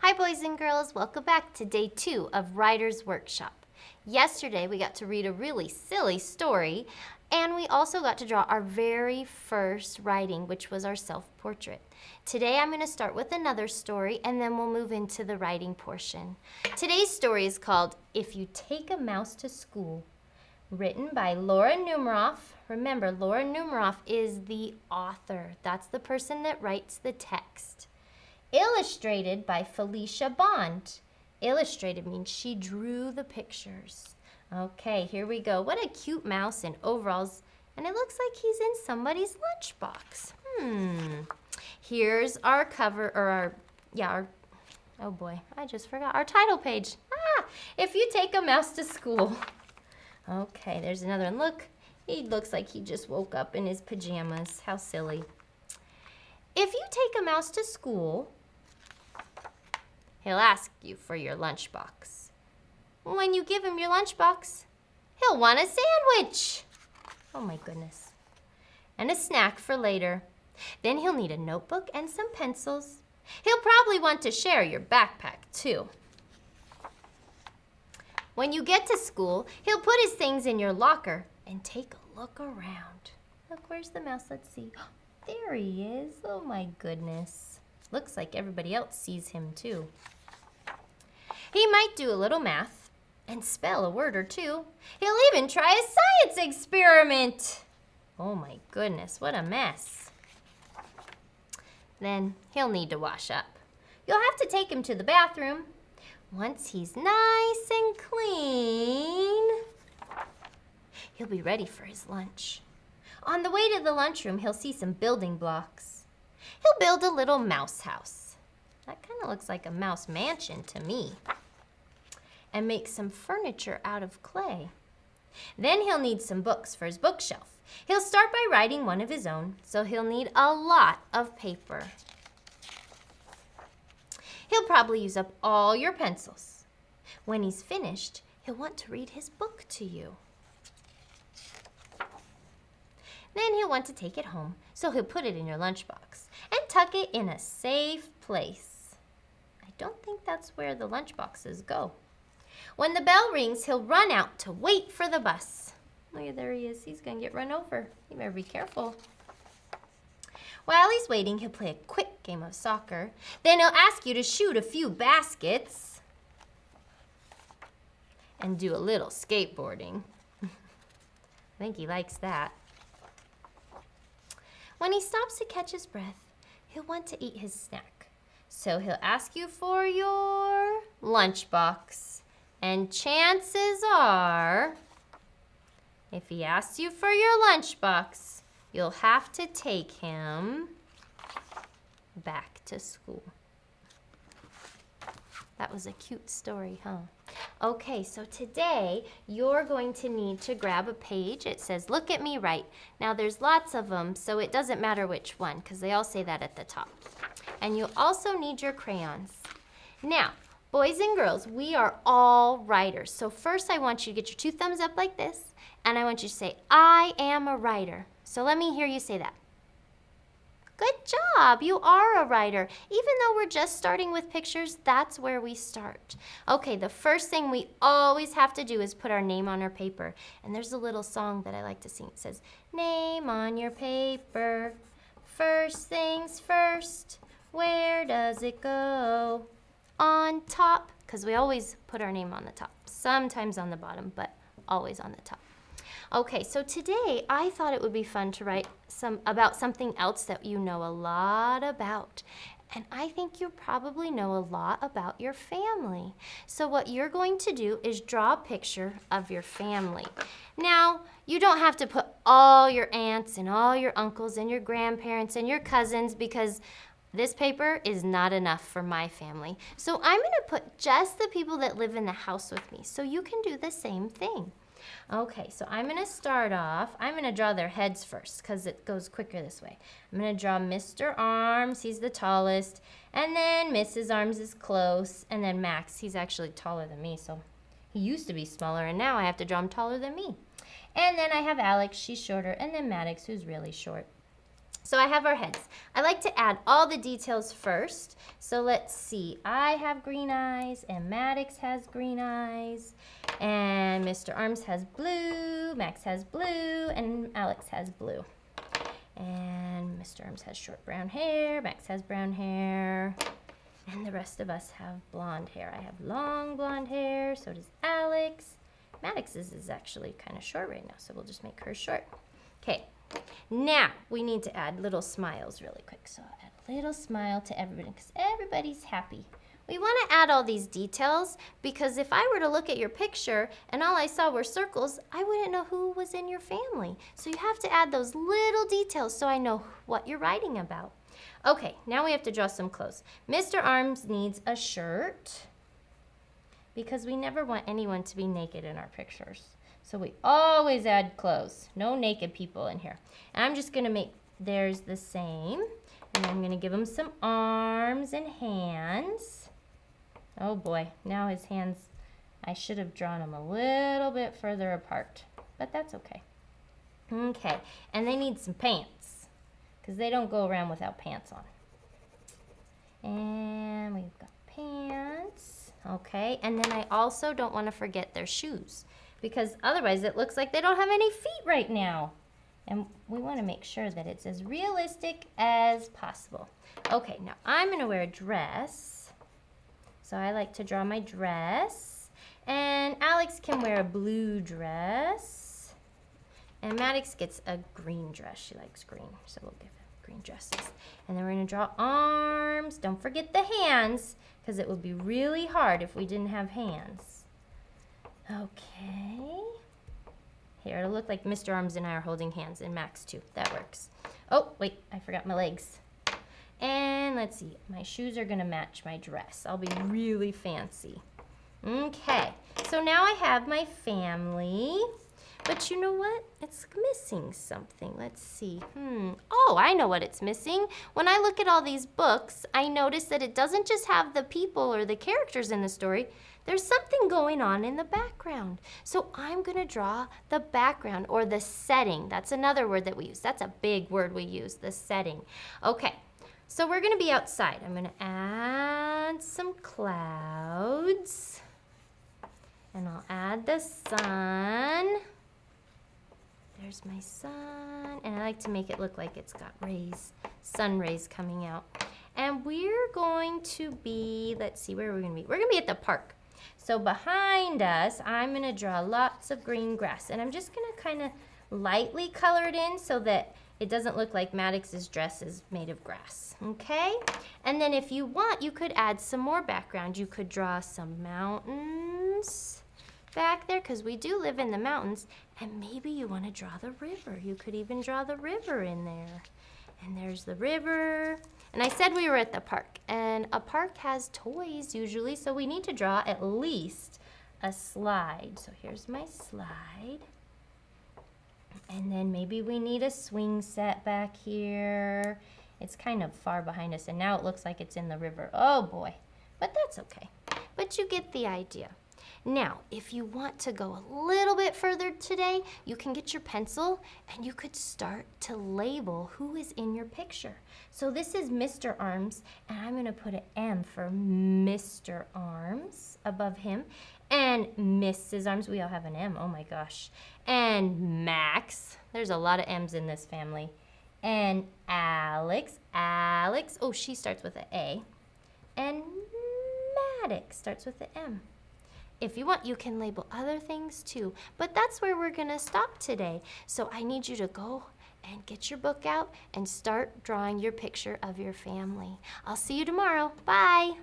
Hi boys and girls, welcome back to day 2 of Writer's Workshop. Yesterday we got to read a really silly story and we also got to draw our very first writing, which was our self-portrait. Today I'm going to start with another story and then we'll move into the writing portion. Today's story is called If You Take a Mouse to School, written by Laura Numeroff. Remember, Laura Numeroff is the author. That's the person that writes the text. Illustrated by Felicia Bond. Illustrated means she drew the pictures. Okay, here we go. What a cute mouse in overalls. And it looks like he's in somebody's lunchbox. Here's our cover, or oh boy, I just forgot. Our title page. If you take a mouse to school. Okay, there's another one. Look, he looks like he just woke up in his pajamas. How silly. If you take a mouse to school, he'll ask you for your lunchbox. When you give him your lunchbox, he'll want a sandwich. Oh my goodness. And a snack for later. Then he'll need a notebook and some pencils. He'll probably want to share your backpack too. When you get to school, he'll put his things in your locker and take a look around. Look, where's the mouse? Let's see. There he is. Oh my goodness. Looks like everybody else sees him too. He might do a little math and spell a word or two. He'll even try a science experiment. Oh my goodness, what a mess. Then he'll need to wash up. You'll have to take him to the bathroom. Once he's nice and clean, he'll be ready for his lunch. On the way to the lunchroom, he'll see some building blocks. He'll build a little mouse house. That kind of looks like a mouse mansion to me. And make some furniture out of clay. Then he'll need some books for his bookshelf. He'll start by writing one of his own, so he'll need a lot of paper. He'll probably use up all your pencils. When he's finished, he'll want to read his book to you. Then he'll want to take it home, so he'll put it in your lunchbox and tuck it in a safe place. I don't think that's where the lunchboxes go. When the bell rings, he'll run out to wait for the bus. Look, there he is. He's going to get run over. You better be careful. While he's waiting, he'll play a quick game of soccer. Then he'll ask you to shoot a few baskets and do a little skateboarding. I think he likes that. When he stops to catch his breath, he'll want to eat his snack. So he'll ask you for your lunchbox. And chances are, if he asks you for your lunchbox, you'll have to take him back to school. That was a cute story, huh? Okay, so today you're going to need to grab a page. It says, "Look at me write." Now there's lots of them, so it doesn't matter which one, because they all say that at the top. And you also need your crayons. Now, boys and girls, we are all writers. So first I want you to get your 2 thumbs up like this, and I want you to say, "I am a writer." So let me hear you say that. Good job, you are a writer. Even though we're just starting with pictures, that's where we start. Okay, the first thing we always have to do is put our name on our paper. And there's a little song that I like to sing. It says, "Name on your paper, first things first, where does it go? On top," because we always put our name on the top. Sometimes on the bottom, but always on the top. Okay, so today I thought it would be fun to write about something else that you know a lot about. And I think you probably know a lot about your family. So what you're going to do is draw a picture of your family. Now, you don't have to put all your aunts and all your uncles and your grandparents and your cousins, because this paper is not enough for my family. So I'm going to put just the people that live in the house with me, so you can do the same thing. Okay, so I'm going to start off. I'm going to draw their heads first because it goes quicker this way. I'm going to draw Mr. Arms. He's the tallest. And then Mrs. Arms is close. And then Max, he's actually taller than me. So he used to be smaller, and now I have to draw him taller than me. And then I have Alex. She's shorter. And then Maddox, who's really short. So I have our heads. I like to add all the details first. So let's see. I have green eyes, and Maddox has green eyes, and Mr. Arms has blue, Max has blue, and Alex has blue. And Mr. Arms has short brown hair, Max has brown hair, and the rest of us have blonde hair. I have long blonde hair, so does Alex. Maddox's is actually kind of short right now, so we'll just make her short. Okay. Now, we need to add little smiles really quick. So I'll add a little smile to everybody because everybody's happy. We want to add all these details because if I were to look at your picture and all I saw were circles, I wouldn't know who was in your family. So you have to add those little details so I know what you're writing about. Okay, now we have to draw some clothes. Mr. Arms needs a shirt because we never want anyone to be naked in our pictures. So we always add clothes. No naked people in here. And I'm just going to make theirs the same. And I'm going to give him some arms and hands. Oh boy, now his hands, I should have drawn them a little bit further apart. But that's okay. Okay, and they need some pants. Because they don't go around without pants on. And we've got pants. Okay, and then I also don't want to forget their shoes. Because otherwise it looks like they don't have any feet right now. And we want to make sure that it's as realistic as possible. Okay, now I'm going to wear a dress. So I like to draw my dress. And Alex can wear a blue dress. And Maddox gets a green dress. She likes green, so we'll give her green dresses. And then we're going to draw arms. Don't forget the hands, because it would be really hard if we didn't have hands. Okay. Here, it'll look like Mr. Arms and I are holding hands, and Max too. That works. Oh, wait, I forgot my legs. And let's see, my shoes are gonna match my dress. I'll be really fancy. Okay, so now I have my family. But you know what? It's missing something. Let's see. Oh, I know what it's missing. When I look at all these books, I notice that it doesn't just have the people or the characters in the story. There's something going on in the background. So I'm going to draw the background or the setting. That's another word that we use. That's a big word we use, the setting. Okay, so we're going to be outside. I'm going to add some clouds. And I'll add the sun. There's my sun, and I like to make it look like it's got rays, sun rays coming out. And we're going to be, let's see, where are we going to be? We're going to be at the park. So behind us, I'm going to draw lots of green grass, and I'm just going to kind of lightly color it in so that it doesn't look like Maddox's dress is made of grass, okay? And then if you want, you could add some more background. You could draw some mountains back there because we do live in the mountains, and maybe you want to draw the river. You could even draw the river in there. And there's the river. And I said we were at the park, and a park has toys usually, so we need to draw at least a slide. So here's my slide. And then maybe we need a swing set back here. It's kind of far behind us, and now it looks like it's in the river. Oh boy, but that's okay. But you get the idea. Now, if you want to go a little bit further today, you can get your pencil and you could start to label who is in your picture. So this is Mr. Arms, and I'm going to put an M for Mr. Arms above him. And Mrs. Arms, we all have an M, oh my gosh. And Max, there's a lot of M's in this family. And Alex, oh, she starts with an A. And Maddox starts with an M. If you want, you can label other things too, but that's where we're gonna stop today. So I need you to go and get your book out and start drawing your picture of your family. I'll see you tomorrow. Bye.